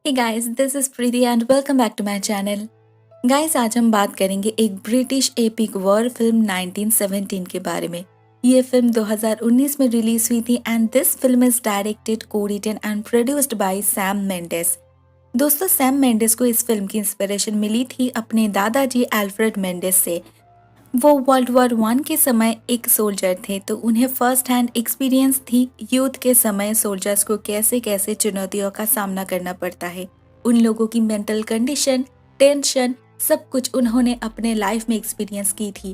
Hey guys, this is Preeti and welcome back to my channel. Guys, आज हम बात करेंगे एक ब्रिटिश एपिक वॉर फिल्म 1917 के बारे में। ये फिल्म 2019 में रिलीज हुई थी and this film is directed, co-written and produced by Sam Mendes. दोस्तों, सैम मेंडेस को इस फिल्म की इंस्पिरेशन मिली थी अपने दादाजी अल्फ्रेड मेंडेस से। वो वर्ल्ड वॉर वन के समय एक सोल्जर थे, तो उन्हें फर्स्ट हैंड एक्सपीरियंस थी युद्ध के समय सोल्जर्स को कैसे कैसे चुनौतियों का सामना करना पड़ता है। उन लोगों की मेंटल कंडीशन, टेंशन, सब कुछ उन्होंने अपने लाइफ में एक्सपीरियंस की थी।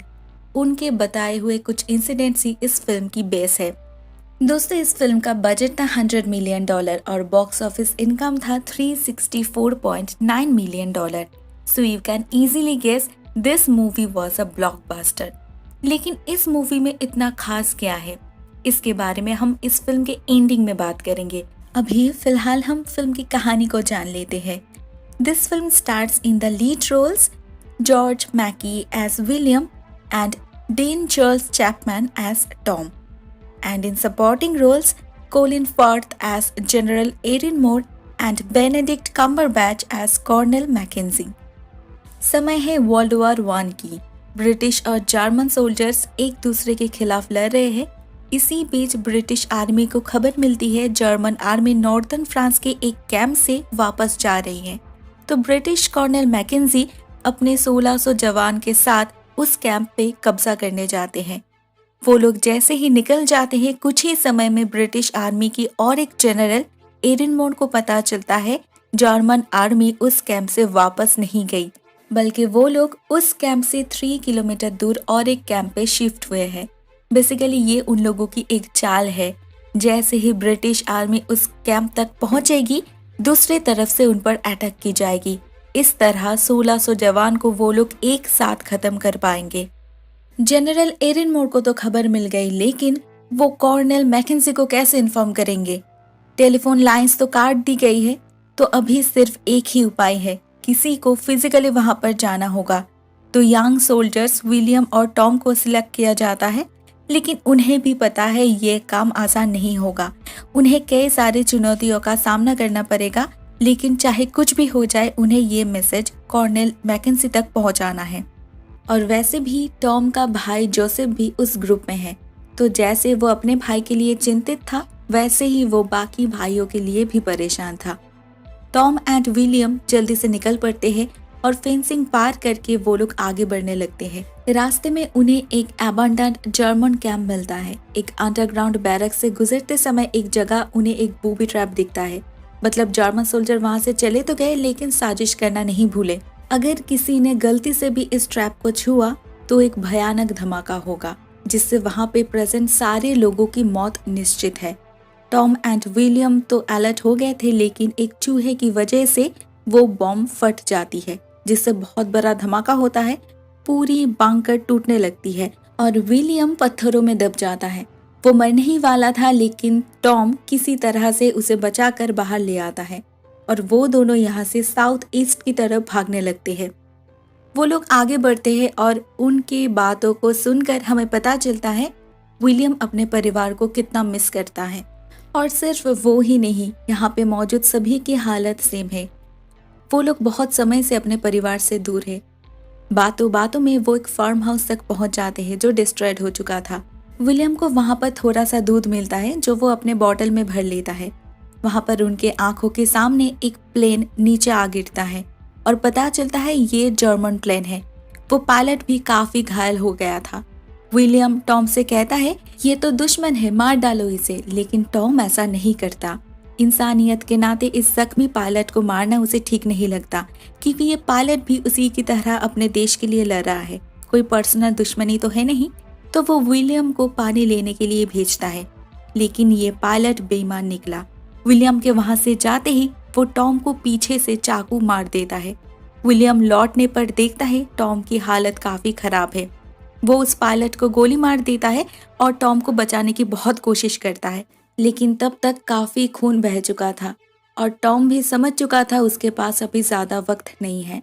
उनके बताए हुए कुछ इंसिडेंट्स ही इस फिल्म की बेस है। दोस्तों, इस फिल्म का बजट था $100 मिलियन और बॉक्स ऑफिस इनकम था $364.9 मिलियन। So you can easily guess this movie was a blockbuster. लेकिन इस मूवी में इतना खास क्या है, इसके बारे में हम इस फिल्म के एंडिंग में बात करेंगे। अभी फिलहाल हम फिल्म की कहानी को जान लेते हैं। This film stars in the lead roles George Mackay as William and Dean Charles Chapman as Tom, and in supporting roles Colin Firth as General Erin Moore and Benedict Cumberbatch as Colonel Mackenzie। समय है world war one की। British और German soldiers एक दूसरे के खिलाफ लड़ रहे हैं। इसी बीच ब्रिटिश आर्मी को खबर मिलती है जर्मन आर्मी नॉर्दर्न फ्रांस के एक कैंप से वापस जा रही है। तो ब्रिटिश कर्नल मैकेंजी अपने 1600 जवान के साथ उस कैंप पे कब्जा करने जाते हैं। वो लोग जैसे ही निकल जाते हैं, कुछ ही समय में ब्रिटिश आर्मी की और एक जनरल एरिन मोर को पता चलता है जर्मन आर्मी उस कैंप से वापस नहीं गई, बल्कि वो लोग उस कैंप से 3 किलोमीटर दूर और एक कैंप पे शिफ्ट हुए हैं। बेसिकली ये उन लोगों की एक चाल है। जैसे ही ब्रिटिश आर्मी उस कैंप तक पहुंचेगी, दूसरी तरफ से उन पर अटैक की जाएगी। इस तरह 1600 जवान को वो लोग एक साथ खत्म कर पाएंगे। जनरल एरिन मोर को तो खबर मिल गई, लेकिन वो कॉर्नेल मैकेंजी को कैसे इन्फॉर्म करेंगे? टेलीफोन लाइंस तो काट दी गई है, तो अभी सिर्फ एक ही उपाय है, किसी को फिजिकली वहां पर जाना होगा। तो यंग सोल्जर्स विलियम और टॉम को सिलेक्ट किया जाता है, लेकिन उन्हें भी पता है ये काम आसान नहीं होगा। उन्हें कई सारी चुनौतियों का सामना करना पड़ेगा, लेकिन चाहे कुछ भी हो जाए, उन्हें ये मैसेज कॉर्नेल मैकेंजी तक पहुंचाना है। और वैसे भी टॉम का भाई जोसेफ भी उस ग्रुप में है, तो जैसे वो अपने भाई के लिए चिंतित था, वैसे ही वो बाकी भाइयों के लिए भी परेशान था। टॉम एंड विलियम जल्दी से निकल पड़ते हैं और फेंसिंग पार करके वो लोग आगे बढ़ने लगते हैं। रास्ते में उन्हें एक अबंडन्ड जर्मन कैंप मिलता है। एक अंडरग्राउंड बैरक से गुजरते समय एक जगह उन्हें एक बूबी ट्रैप दिखता है। मतलब जर्मन सोल्जर वहां से चले तो गए, लेकिन साजिश करना नहीं भूले। अगर किसी ने गलती से भी इस ट्रैप को छुआ तो एक भयानक धमाका होगा, जिससे वहां पे प्रेजेंट सारे लोगों की मौत निश्चित है। टॉम एंड विलियम तो अलर्ट हो गए थे, लेकिन एक चूहे की वजह से वो बॉम्ब फट जाती है, जिससे बहुत बड़ा धमाका होता है। पूरी बंकर टूटने लगती है और विलियम पत्थरों में दब जाता है। वो मरने ही वाला था, लेकिन टॉम किसी तरह से उसे बचाकर बाहर ले आता है और वो दोनों यहाँ से साउथ ईस्ट की तरफ भागने लगते हैं। वो लोग आगे बढ़ते हैं और उनकी बातों को सुनकर हमें पता चलता है विलियम अपने परिवार को कितना मिस करता है। और सिर्फ वो ही नहीं, यहाँ पे मौजूद सभी की हालत सेम है। वो लोग बहुत समय से अपने परिवार से दूर है। बातों बातों में वो एक फार्म हाउस तक पहुंच जाते हैं जो डिस्ट्रॉयड हो चुका था। विलियम को वहां पर थोड़ा सा दूध मिलता है, जो वो अपने बॉटल में भर लेता है। वहां पर उनके आंखों के सामने एक प्लेन नीचे आ गिरता है और पता चलता है ये जर्मन प्लेन है। वो पायलट भी काफी घायल हो गया था। विलियम टॉम से कहता है ये तो दुश्मन है, मार डालो इसे, लेकिन टॉम ऐसा नहीं करता। इंसानियत के नाते इस जख्मी पायलट को मारना उसे ठीक नहीं लगता, क्योंकि ये पायलट भी उसी की तरह अपने देश के लिए लड़ रहा है। कोई पर्सनल दुश्मनी तो है नहीं। तो वो विलियम को पानी लेने के लिए भेजता है, लेकिन ये पायलट बेईमान निकला। विलियम के वहां से जाते ही वो टॉम को पीछे से चाकू मार देता है। विलियम लौटने पर देखता है टॉम की हालत काफी खराब है। वो उस पायलट को गोली मार देता है और टॉम को बचाने की बहुत कोशिश करता है, लेकिन तब तक काफी खून बह चुका था और टॉम भी समझ चुका था उसके पास अभी ज्यादा वक्त नहीं है।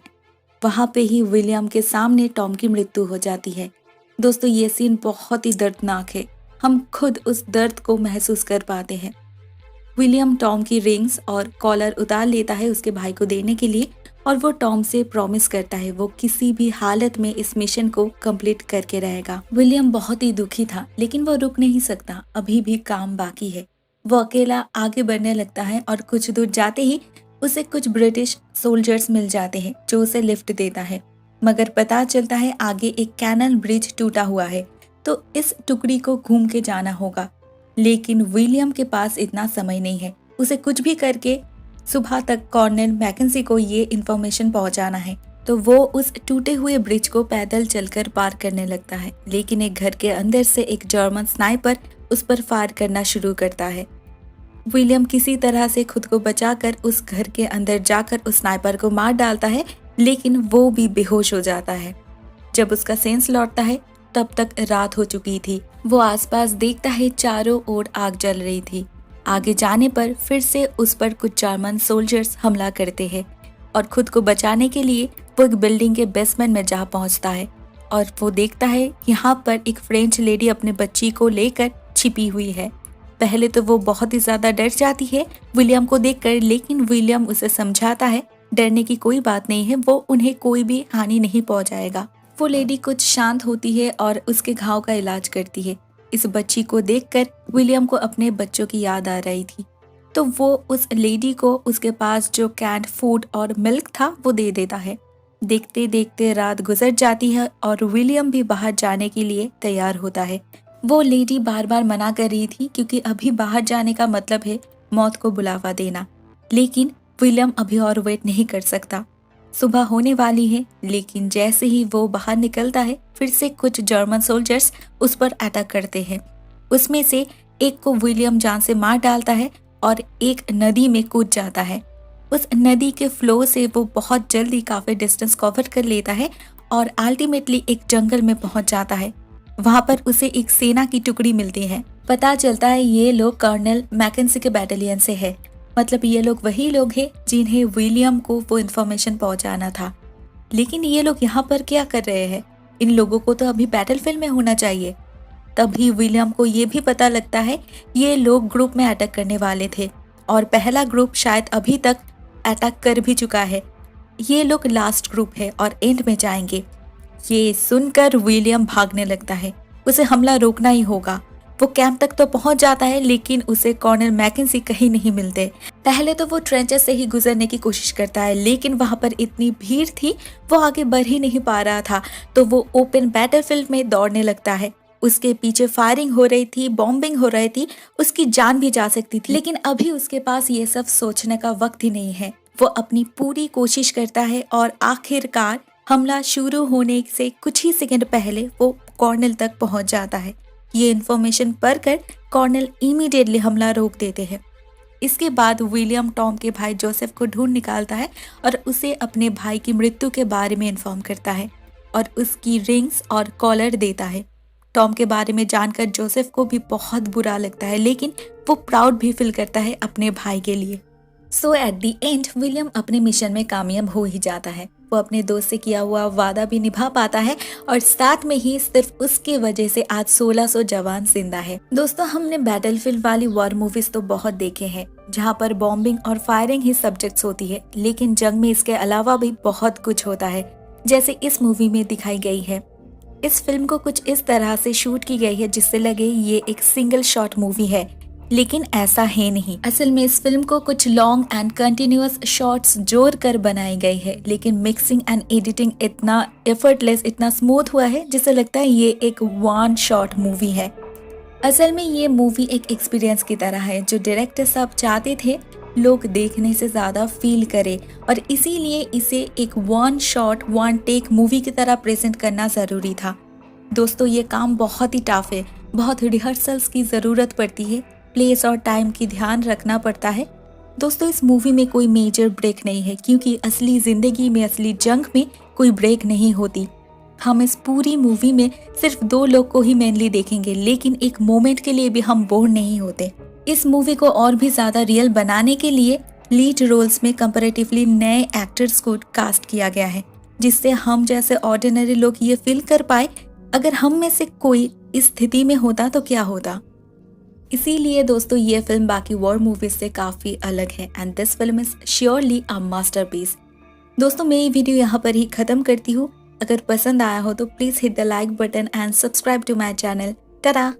वहां पे ही विलियम के सामने टॉम की मृत्यु हो जाती है। दोस्तों, ये सीन बहुत ही दर्दनाक है। हम खुद उस दर्द को महसूस कर पाते हैं। विलियम टॉम की रिंग्स और कॉलर उतार लेता है उसके भाई को देने के लिए और वो टॉम से प्रॉमिस करता है वो किसी भी हालत में इस मिशन को कंप्लीट करके रहेगा। विलियम बहुत ही दुखी था लेकिन वो रुक नहीं सकता, अभी भी काम बाकी है। वो अकेला आगे बढ़ने लगता है और कुछ दूर जाते ही उसे कुछ ब्रिटिश सोल्जर्स मिल जाते हैं जो उसे लिफ्ट देता है, मगर पता चलता है आगे एक कैनल ब्रिज टूटा हुआ है तो इस टुकड़ी को घूम के जाना होगा। लेकिन विलियम के पास इतना समय नहीं है, उसे कुछ भी करके सुबह तक कॉर्नेल मैकेंजी को ये इन्फॉर्मेशन पहुंचाना है। तो वो उस टूटे हुए ब्रिज को पैदल चलकर पार करने लगता है, लेकिन एक घर के अंदर से एक जर्मन स्नाइपर उस पर फायर करना शुरू करता है। विलियम किसी तरह से खुद को बचाकर उस घर के अंदर जाकर उस स्नाइपर को मार डालता है, लेकिन वो भी बेहोश हो जाता है। जब उसका सेंस लौटता है तब तक रात हो चुकी थी। वो आसपास देखता है, चारों ओर आग जल रही थी। आगे जाने पर फिर से उस पर कुछ जर्मन सोल्जर्स हमला करते हैं और खुद को बचाने के लिए वो एक बिल्डिंग के बेसमेंट में जा पहुंचता है और वो देखता है यहाँ पर एक फ्रेंच लेडी अपने बच्ची को लेकर छिपी हुई है। पहले तो वो बहुत ही ज्यादा डर जाती है विलियम को देखकर, लेकिन विलियम उसे समझाता है डरने की कोई बात नहीं है, वो उन्हें कोई भी हानि नहीं पहुंचाएगा। वो लेडी कुछ शांत होती है और उसके घाव का इलाज करती है। इस बच्ची को देखकर विलियम को अपने बच्चों की याद आ रही थी, तो वो उस लेडी को उसके पास जो कैंड फूड और मिल्क था वो दे देता है। देखते देखते रात गुजर जाती है और विलियम भी बाहर जाने के लिए तैयार होता है। वो लेडी बार बार मना कर रही थी क्योंकि अभी बाहर जाने का मतलब है मौत को बुलावा देना, लेकिन विलियम अभी और वेट नहीं कर सकता। सुबह होने वाली है, लेकिन जैसे ही वो बाहर निकलता है फिर से कुछ जर्मन सोल्जर्स उस पर अटैक करते हैं। उसमें से एक को विलियम जान से मार डालता है और एक नदी में कूद जाता है। उस नदी के फ्लो से वो बहुत जल्दी काफी डिस्टेंस कवर कर लेता है और अल्टीमेटली एक जंगल में पहुंच जाता है। वहां पर उसे एक सेना की टुकड़ी मिलती है। पता चलता है ये लोग कर्नल मैकेंजी के बैटालियन से है, मतलब ये लोग वही लोग हैं जिन्हें विलियम को वो इन्फॉर्मेशन पहुंचाना था। लेकिन ये लोग यहाँ पर क्या कर रहे हैं? इन लोगों को तो अभी बैटलफील्ड में होना चाहिए। तभी विलियम को ये भी पता लगता है ये लोग ग्रुप में अटैक करने वाले थे और पहला ग्रुप शायद अभी तक अटैक कर भी चुका है। ये लोग लास्ट ग्रुप है और एंड में जाएंगे। ये सुनकर विलियम भागने लगता है, उसे हमला रोकना ही होगा। वो कैंप तक तो पहुंच जाता है, लेकिन उसे कर्नल मैकेंजी कहीं नहीं मिलते। पहले तो वो ट्रेंचेस से ही गुजरने की कोशिश करता है, लेकिन वहां पर इतनी भीड़ थी वो आगे बढ़ ही नहीं पा रहा था, तो वो ओपन बैटलफील्ड में दौड़ने लगता है। उसके पीछे फायरिंग हो रही थी, बॉम्बिंग हो रही थी, उसकी जान भी जा सकती थी, लेकिन अभी उसके पास ये सब सोचने का वक्त ही नहीं है। वो अपनी पूरी कोशिश करता है और आखिरकार हमला शुरू होने से कुछ ही सेकंड पहले वो कर्नल तक पहुंच जाता है। ये इन्फॉर्मेशन पढ़कर कर्नल इमीडिएटली हमला रोक देते हैं। इसके बाद विलियम टॉम के भाई जोसेफ को ढूंढ निकालता है और उसे अपने भाई की मृत्यु के बारे में इन्फॉर्म करता है और उसकी रिंग्स और कॉलर देता है। टॉम के बारे में जानकर जोसेफ को भी बहुत बुरा लगता है, लेकिन वो प्राउड भी फील करता है अपने भाई के लिए। सो एट द एंड विलियम अपने मिशन में कामयाब हो ही जाता है। वो अपने दोस्त से किया हुआ वादा भी निभा पाता है और साथ में ही सिर्फ उसके वजह से आज 1600 जवान जिंदा है। दोस्तों, हमने बैटलफील्ड वाली वॉर मूवीज तो बहुत देखे हैं जहाँ पर बॉम्बिंग और फायरिंग ही सब्जेक्ट्स होती है, लेकिन जंग में इसके अलावा भी बहुत कुछ होता है, जैसे इस मूवी में दिखाई गई है। इस फिल्म को कुछ इस तरह से शूट की गई है जिससे लगे ये एक सिंगल शॉट मूवी है, लेकिन ऐसा है नहीं। असल में इस फिल्म को कुछ लॉन्ग एंड कंटिन्यूअस शॉट्स जोड़ कर बनाई गई है, लेकिन मिक्सिंग एंड एडिटिंग इतना एफर्टलेस, इतना स्मूथ हुआ है जिससे लगता है ये एक वन शॉट मूवी है। असल में ये मूवी एक एक्सपीरियंस की तरह है जो डायरेक्टर साहब चाहते थे लोग देखने से ज्यादा फील करे, और इसीलिए इसे एक one shot one take movie की तरह प्रेजेंट करना जरूरी था। दोस्तों, ये काम बहुत ही टफ है, बहुत रिहर्सल्स की जरूरत पड़ती है, प्लेस और टाइम की ध्यान रखना पड़ता है। दोस्तों, इस मूवी में कोई मेजर ब्रेक नहीं है, क्योंकि असली जिंदगी में, असली जंग में कोई ब्रेक नहीं होती। हम इस पूरी मूवी में सिर्फ 2 लोग को ही मेनली देखेंगे, लेकिन एक मोमेंट के लिए भी हम बोर नहीं होते। इस मूवी को और भी ज्यादा रियल बनाने के लिए लीड रोल्स में कंपैरेटिवली नए एक्टर्स को कास्ट किया गया है, जिससे हम जैसे ऑर्डिनरी लोग ये फील कर पाए अगर हम में से कोई इस स्थिति में होता तो क्या होता। इसीलिए दोस्तों ये फिल्म बाकी वॉर मूवीज से काफ़ी अलग है and this film is surely a masterpiece. दोस्तों मैं ये वीडियो यहाँ पर ही ख़त्म करती हूँ। अगर पसंद आया हो तो please hit the like button and subscribe to my channel. Tata.